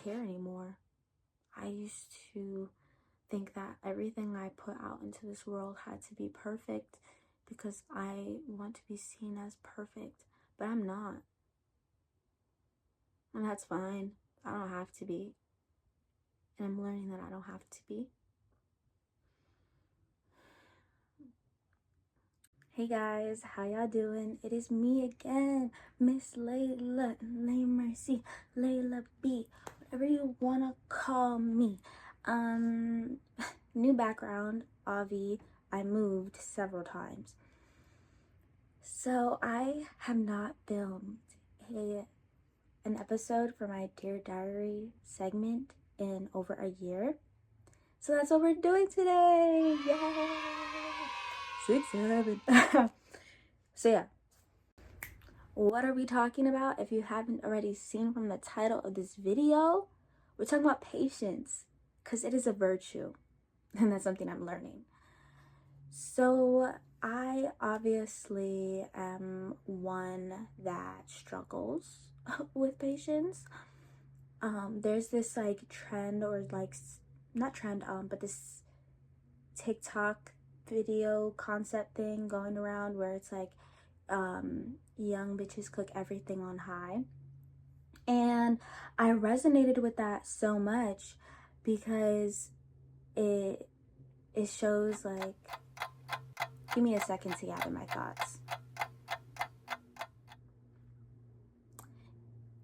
care anymore. I used to think that everything I put out into this world had to be perfect because I want to be seen as perfect, but I'm not. And that's fine. I don't have to be. And I'm learning that I don't have to be. Hey guys, how y'all doing? It is me again, Miss Layla, lei.mercii, Layla B, whatever you wanna call me. New background, Avi. I moved several times. So I have not filmed an episode for my Dear Diary segment in over a year. So that's what we're doing today. Yay! 6, 7. So yeah. What are we talking about? If you haven't already seen from the title of this video, we're talking about patience, because it is a virtue, and that's something I'm learning. So I obviously am one that struggles with patience. There's this like trend, or like not trend, but this TikTok video concept thing going around where it's like young bitches cook everything on high. And I resonated with that so much because it shows like, give me a second to gather my thoughts.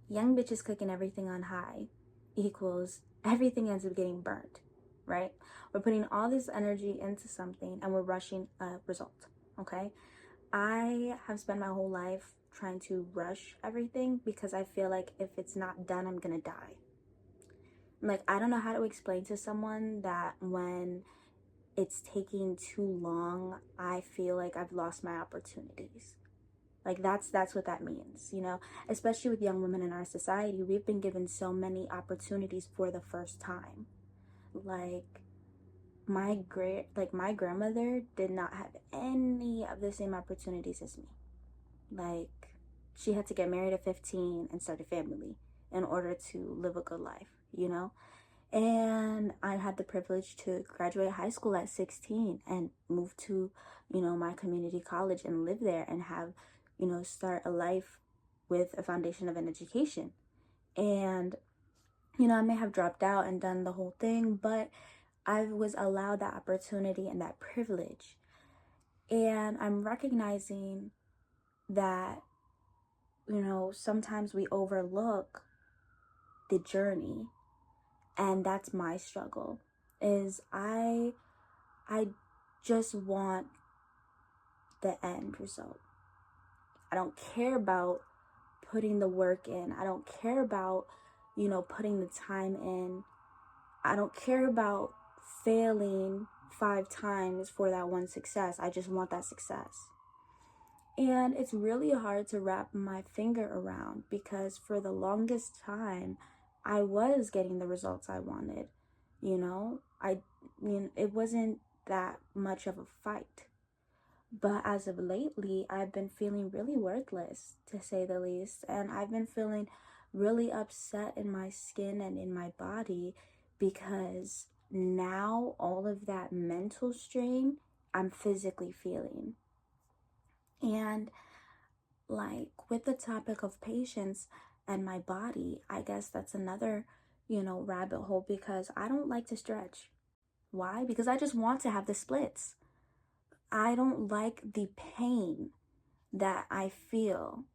Young bitches cooking everything on high equals everything ends up getting burnt, right? We're putting all this energy into something and we're rushing a result, okay? I have spent my whole life trying to rush everything because I feel like if it's not done, I'm gonna die. Like, I don't know how to explain to someone that when it's taking too long, I feel like I've lost my opportunities. Like, that's what that means, you know? Especially with young women in our society, we've been given so many opportunities for the first time. Like, my grandmother did not have any of the same opportunities as me. Like, she had to get married at 15 and start a family in order to live a good life, you know? And I had the privilege to graduate high school at 16 and move to, you know, my community college and live there and have, you know, start a life with a foundation of an education. And, you know, I may have dropped out and done the whole thing, but I was allowed that opportunity and that privilege. And I'm recognizing that, you know, sometimes we overlook the journey. And that's my struggle, is I just want the end result. I don't care about putting the work in. I don't care about, you know, putting the time in. I don't care about failing 5 times for that one success. I just want that success. And it's really hard to wrap my finger around because for the longest time, I was getting the results I wanted. You know, it wasn't that much of a fight. But as of lately, I've been feeling really worthless, to say the least. And I've been feeling really upset in my skin and in my body because now all of that mental strain I'm physically feeling. And like with the topic of patience and my body, I guess that's another, you know, rabbit hole because I don't like to stretch. Why? Because I just want to have the splits. I don't like the pain that I feel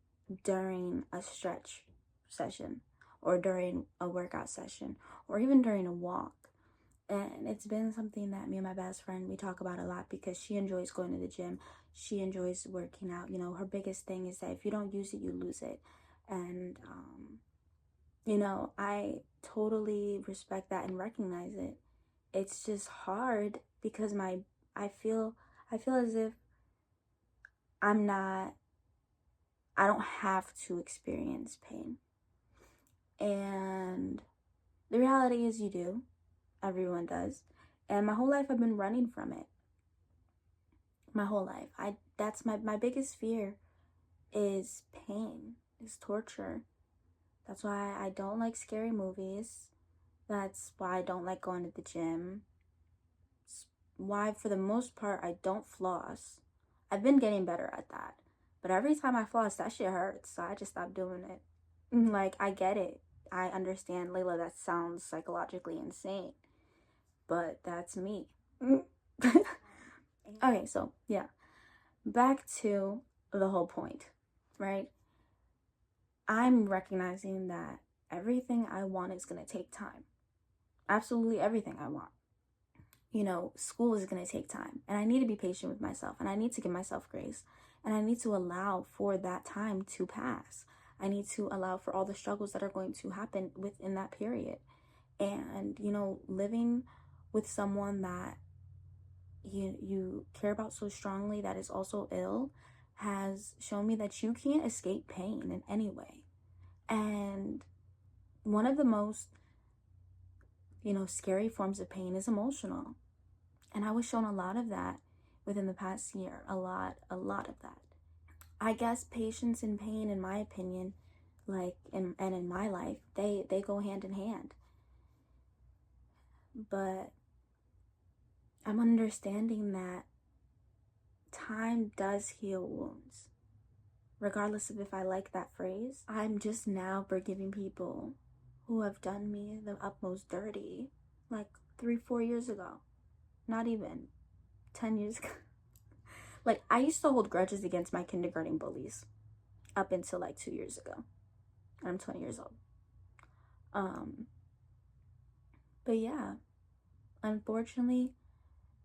during a stretch session or during a workout session or even during a walk. And it's been something that me and my best friend, we talk about a lot because she enjoys going to the gym. She enjoys working out. You know, her biggest thing is that if you don't use it, you lose it. And, you know, I totally respect that and recognize it. It's just hard because I feel as if I don't have to experience pain. And the reality is you do. Everyone does. And my whole life I've been running from it. My whole life. That's my biggest fear is pain, is torture. That's why I don't like scary movies. That's why I don't like going to the gym. It's why, for the most part, I don't floss. I've been getting better at that. But every time I floss, that shit hurts. So I just stopped doing it. Like, I get it. I understand, Layla, that sounds psychologically insane. But that's me. Okay, so yeah. Back to the whole point, right? I'm recognizing that everything I want is going to take time. Absolutely everything I want. School is going to take time, and I need to be patient with myself, and I need to give myself grace, and I need to allow for that time to pass. I need to allow for all the struggles that are going to happen within that period. And, living with someone that you care about so strongly that is also ill has shown me that you can't escape pain in any way. And one of the most, scary forms of pain is emotional. And I was shown a lot of that within the past year. A lot of that. I guess patience and pain, in my opinion, in my life, they go hand in hand. But I'm understanding that time does heal wounds. Regardless of if I like that phrase, I'm just now forgiving people who have done me the utmost dirty, like 3-4 years ago. Not even 10 years ago. Like, I used to hold grudges against my kindergarten bullies up until like 2 years ago. And I'm 20 years old. But yeah, unfortunately,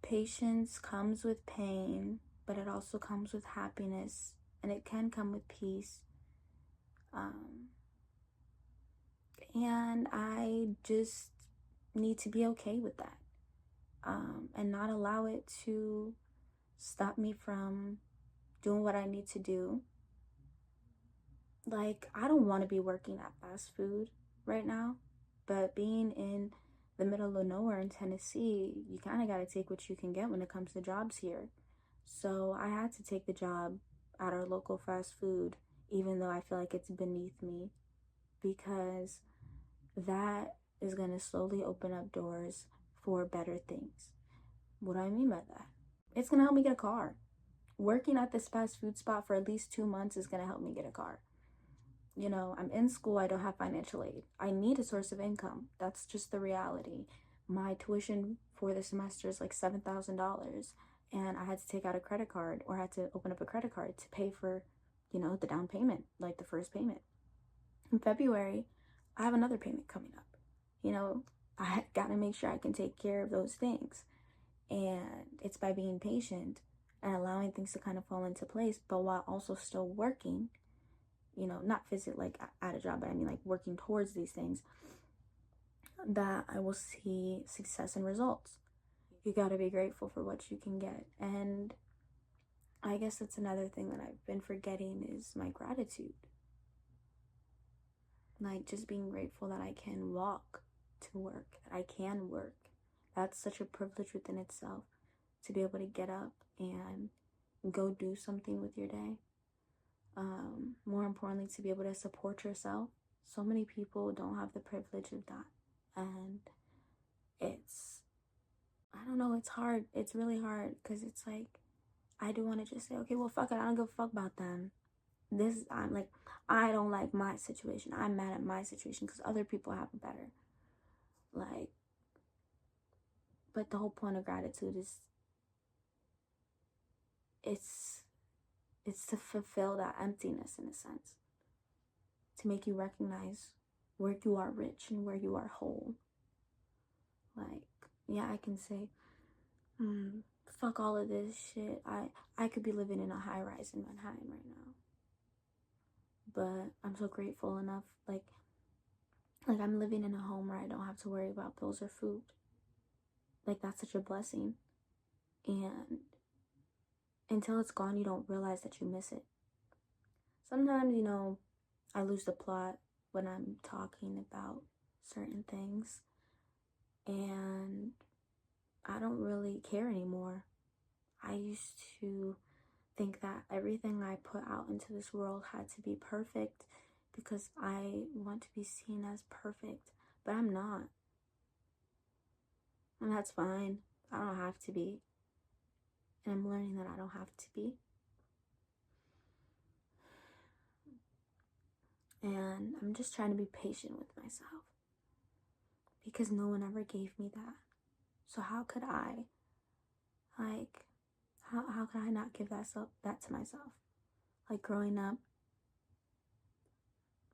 patience comes with pain, but it also comes with happiness, and it can come with peace. And I just need to be okay with that, and not allow it to stop me from doing what I need to do. Like, I don't want to be working at fast food right now, but being in the middle of nowhere in Tennessee, you kind of got to take what you can get when it comes to jobs here. So I had to take the job at our local fast food, even though I feel like it's beneath me, because that is going to slowly open up doors for better things. What do I mean by that? It's going to help me get a car. Working at this fast food spot for at least 2 months is going to help me get a car. I'm in school, I don't have financial aid. I need a source of income. That's just the reality. My tuition for the semester is like $7,000, and I had to take out a credit card, or I had to open up a credit card to pay for, the down payment, like the first payment. In February, I have another payment coming up. I got to make sure I can take care of those things. And it's by being patient and allowing things to kind of fall into place, but while also still working, not physically like at a job, but I mean like working towards these things, that I will see success and results. You got to be grateful for what you can get. And I guess that's another thing that I've been forgetting is my gratitude. Like, just being grateful that I can walk to work, that I can work. That's such a privilege within itself, to be able to get up and go do something with your day. More importantly, to be able to support yourself. So many people don't have the privilege of that. And I don't know, it's hard. It's really hard, because it's like, I do want to just say, okay, well, fuck it. I don't give a fuck about them. I'm like, I don't like my situation. I'm mad at my situation because other people have it better. Like, but the whole point of gratitude is, it's to fulfill that emptiness, in a sense, to make you recognize where you are rich and where you are whole. Like, yeah, I can say, fuck all of this shit. I could be living in a high rise in Manhattan right now, but I'm so grateful enough. Like I'm living in a home where I don't have to worry about bills or food. Like, that's such a blessing. And until it's gone, you don't realize that you miss it. Sometimes, I lose the plot when I'm talking about certain things, and I don't really care anymore. I used to think that everything I put out into this world had to be perfect, because I want to be seen as perfect, but I'm not. that's fine. I don't have to be. And I'm learning that I don't have to be. And I'm just trying to be patient with myself. Because no one ever gave me that. So how could I, how could I not give that to myself? Like growing up,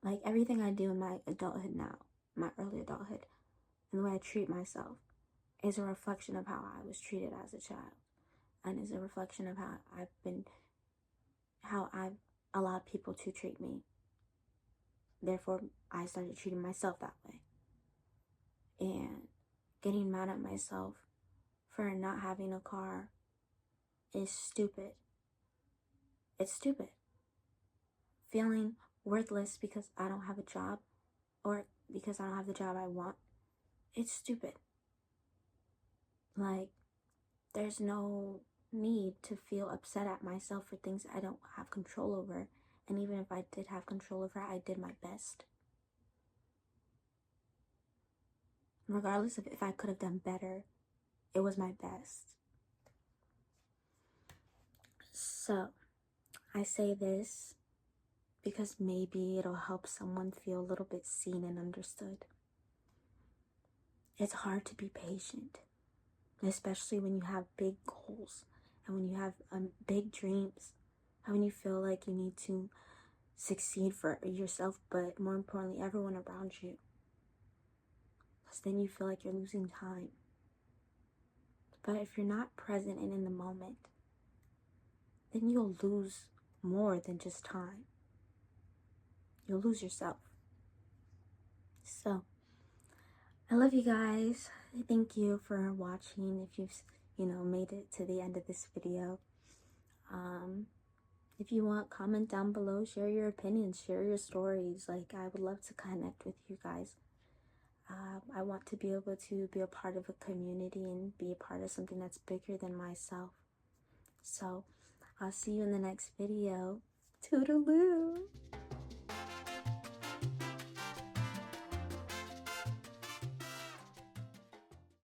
like everything I do in my adulthood now, my early adulthood, and the way I treat myself is a reflection of how I was treated as a child. And is a reflection of how I've allowed people to treat me. Therefore, I started treating myself that way. And getting mad at myself for not having a car is stupid. It's stupid. Feeling worthless because I don't have a job or because I don't have the job I want, it's stupid. Like, there's no need to feel upset at myself for things I don't have control over. And even if I did have control over it, I did my best. Regardless of if I could have done better, it was my best. So, I say this because maybe it'll help someone feel a little bit seen and understood. It's hard to be patient, especially when you have big goals and when you have big dreams and when you feel like you need to succeed for yourself, but more importantly, everyone around you. Because then you feel like you're losing time. But if you're not present and in the moment, then you'll lose more than just time. You'll lose yourself. So, I love you guys. Thank you for watching. If you've, made it to the end of this video. If you want, comment down below, share your opinions, share your stories. Like, I would love to connect with you guys. I want to be able to be a part of a community and be a part of something that's bigger than myself. So, I'll see you in the next video. Toodaloo!